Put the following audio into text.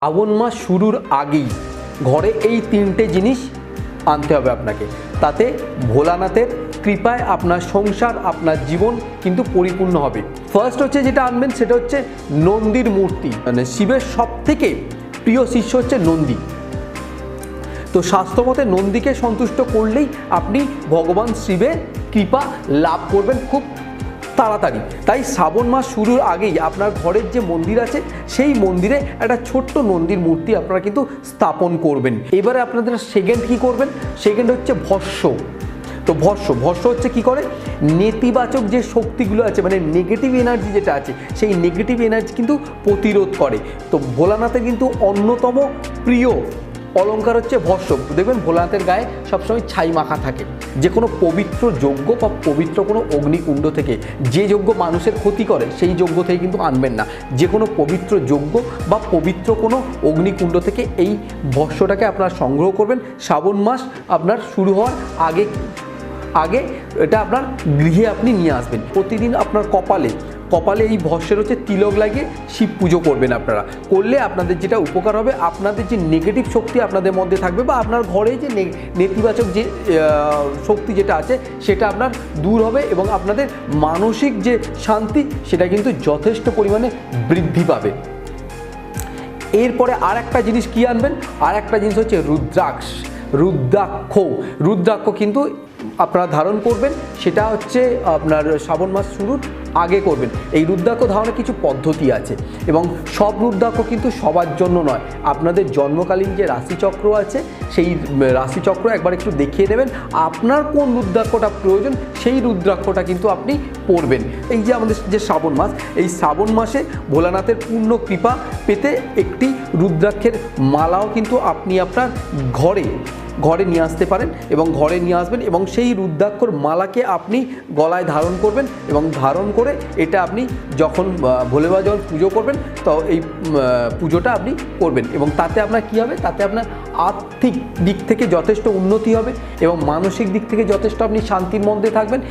শ্রাবণ মাস শুরুর আগেই ঘরে এই তিনটে জিনিস আনতে হবে আপনাকে, তাতে ভোলানাথের কৃপায় আপনার সংসার, আপনার জীবন কিন্তু পরিপূর্ণ হবে। ফার্স্ট হচ্ছে যেটা আনবেন সেটা হচ্ছে নন্দীর মূর্তি। মানে শিবের সব থেকে প্রিয় শিষ্য হচ্ছে নন্দী। তো শাস্ত্রমতে নন্দীকে সন্তুষ্ট করলেই আপনি ভগবান শিবের কৃপা লাভ করবেন খুব তাড়াতাড়ি। তাই শ্রাবণ মাস শুরুর আগেই আপনার ঘরের যে মন্দির আছে সেই মন্দিরে একটা ছোট্ট নন্দীর মূর্তি আপনারা কিন্তু স্থাপন করবেন। এবারে আপনাদের সেকেন্ড কী করবেন, সেকেন্ড হচ্ছে ভস্য। তো ভস্য হচ্ছে কি করে, নেতিবাচক যে শক্তিগুলো আছে, মানে নেগেটিভ এনার্জি যেটা আছে, সেই নেগেটিভ এনার্জি কিন্তু প্রতিরোধ করে। তো ভোলানাথের কিন্তু অন্যতম প্রিয় অলঙ্কার হচ্ছে ভস্য। দেখবেন ভোলানাথের গায়ে সবসময় ছাই মাখা থাকে। যে কোনো পবিত্র যজ্ঞ বা পবিত্র কোনো অগ্নিকুণ্ড থেকে, যে যজ্ঞ মানুষের ক্ষতি করে সেই যজ্ঞ থেকে কিন্তু আনবেন না। যে কোনো পবিত্র যজ্ঞ বা পবিত্র কোনো অগ্নিকুণ্ড থেকে এই ভস্যটাকে আপনারা সংগ্রহ করবেন। শ্রাবণ মাস আপনার শুরু হওয়ার আগে এটা আপনার গৃহে আপনি নিয়ে আসবেন। প্রতিদিন আপনার কপালে এই ভস্যের হচ্ছে তিলক লাগিয়ে শিব পুজো করবেন। আপনারা করলে আপনাদের যেটা উপকার হবে, আপনাদের যে নেগেটিভ শক্তি আপনাদের মধ্যে থাকবে বা আপনার ঘরে যে নেতিবাচক যে শক্তি যেটা আছে সেটা আপনার দূর হবে এবং আপনাদের মানসিক যে শান্তি সেটা কিন্তু যথেষ্ট পরিমাণে বৃদ্ধি পাবে। এরপরে আর একটা জিনিস কি আনবেন, আর একটা জিনিস হচ্ছে রুদ্রাক্ষ কিন্তু আপনারা ধারণ করবেন। সেটা হচ্ছে আপনার শ্রাবণ মাস শুরুর আগে করবেন। এই রুদ্রাক্ষ ধারণের কিছু পদ্ধতি আছে এবং সব রুদ্রাক্ষ কিন্তু সবার জন্য নয়। আপনাদের জন্মকালীন যে রাশিচক্র আছে সেই রাশিচক্র একবার একটু দেখিয়ে নেবেন, আপনার কোন রুদ্রাক্ষটা প্রয়োজন সেই রুদ্রাক্ষটা কিন্তু আপনি পরবেন। এই যে আমাদের যে শ্রাবণ মাস, এই শ্রাবণ মাসে ভোলানাথের পূর্ণ কৃপা পেতে একটি রুদ্রাক্ষের মালাও কিন্তু আপনি আপনার ঘরে নিয়ে আসতে পারেন এবং ঘরে নিয়ে আসবেন এবং সেই রুদ্রাক্ষর মালাকে আপনি গলায় ধারণ করবেন এবং ধারণ করে এটা আপনি যখন ভোলেবাবা যখন পুজো করবেন তো এই পুজোটা আপনি করবেন এবং তাতে আপনার কী হবে, তাতে আপনার আর্থিক দিক থেকে যথেষ্ট উন্নতি হবে এবং মানসিক দিক থেকে যথেষ্ট আপনি শান্তির মধ্যে থাকবেন।